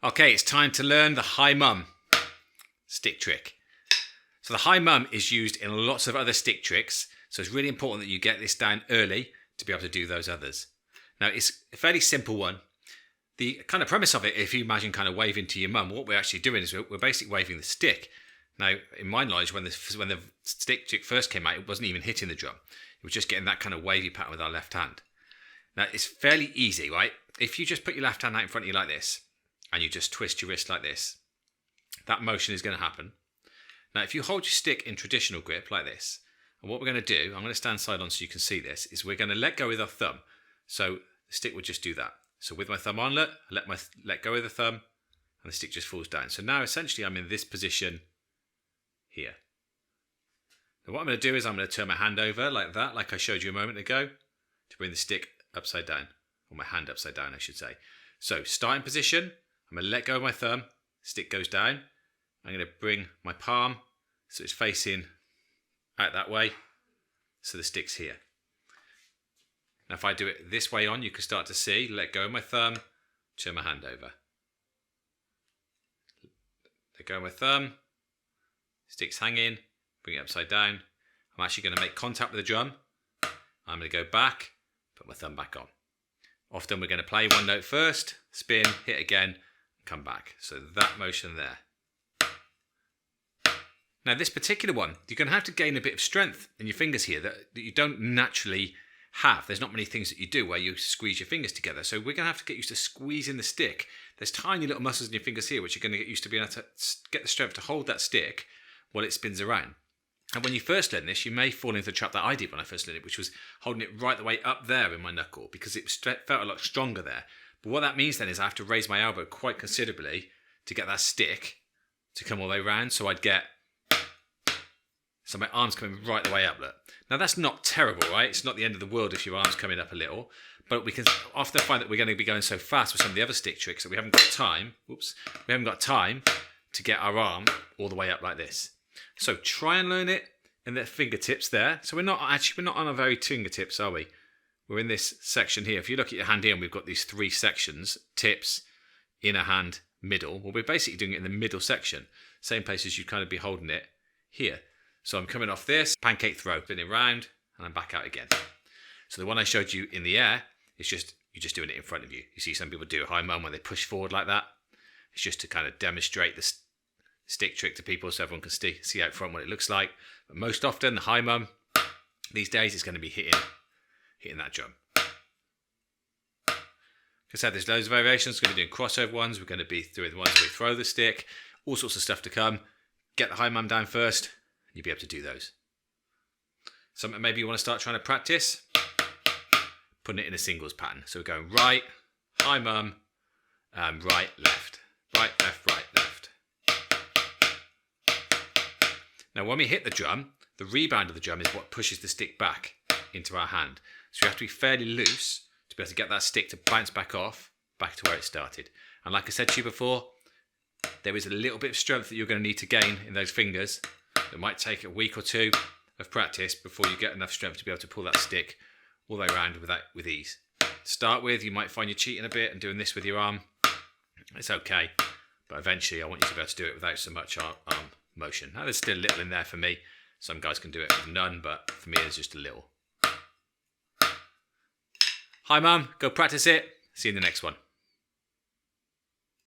Okay, it's time to learn the high mum stick trick. So the high mum is used in lots of other stick tricks, so it's really important that you get this down early to be able to do those others. Now, it's a fairly simple one. The kind of premise of it, if you imagine kind of waving to your mum, what we're actually doing is we're basically waving the stick. Now, in my knowledge, when the stick trick first came out, it wasn't even hitting the drum. It was just getting that kind of wavy pattern with our left hand. Now, it's fairly easy, right? If you just put your left hand out in front of you like this, and you just twist your wrist like this, that motion is going to happen. Now, if you hold your stick in traditional grip like this, and what we're going to do, I'm going to stand side on so you can see this, is we're going to let go with our thumb. So the stick will just do that. So with my thumb on, I let go of the thumb, and the stick just falls down. So now essentially I'm in this position here. Now what I'm going to do is I'm going to turn my hand over like that, like I showed you a moment ago, to bring the stick upside down, or my hand upside down I should say. So starting position, I'm going to let go of my thumb, stick goes down. I'm going to bring my palm so it's facing out that way, so the stick's here. Now if I do it this way on, you can start to see, let go of my thumb, turn my hand over. Let go of my thumb, stick's hanging, bring it upside down. I'm actually going to make contact with the drum. I'm going to go back, put my thumb back on. Often we're going to play one note first, spin, hit again, come back. So that motion there. Now this particular one, you're going to have to gain a bit of strength in your fingers here that you don't naturally have. There's not many things that you do where you squeeze your fingers together. So we're going to have to get used to squeezing the stick. There's tiny little muscles in your fingers here which you're going to get used to being able to get the strength to hold that stick while it spins around. And when you first learn this, you may fall into the trap that I did when I first learned it, which was holding it right the way up there in my knuckle because it felt a lot stronger there. But what that means then is I have to raise my elbow quite considerably to get that stick to come all the way around. So my arm's coming right the way up. Look. Now that's not terrible, right? It's not the end of the world if your arm's coming up a little. But we can often find that we're going to be going so fast with some of the other stick tricks that we haven't got time. We haven't got time to get our arm all the way up like this. So try and learn it in the fingertips there. So we're not on our very fingertips, are we? We're in this section here. If you look at your hand here, and we've got these three sections: tips, inner hand, middle. Well, we're basically doing it in the middle section. Same place as you'd kind of be holding it here. So I'm coming off this, pancake throw, spinning round, and I'm back out again. So the one I showed you in the air is you're just doing it in front of you. You see some people do a high mum when they push forward like that. It's just to kind of demonstrate the stick trick to people so everyone can see out front what it looks like. But most often the high mum these days is going to be hitting that drum. Like I said, there's loads of variations. We're going to be doing crossover ones. We're going to be doing the ones where we throw the stick. All sorts of stuff to come. Get the high mum down first, and you'll be able to do those. Something maybe you want to start trying to practice, putting it in a singles pattern. So we're going right, high mum, right, left, right, left, right, left. Now when we hit the drum, the rebound of the drum is what pushes the stick back into our hand. So you have to be fairly loose to be able to get that stick to bounce back off, back to where it started. And like I said to you before, there is a little bit of strength that you're going to need to gain in those fingers. It might take a week or two of practice before you get enough strength to be able to pull that stick all the way around with ease. To start with, you might find you're cheating a bit and doing this with your arm. It's okay, but eventually I want you to be able to do it without so much arm motion. Now there's still a little in there for me. Some guys can do it with none, but for me there's just a little. Hi mum, go practice it. See you in the next one.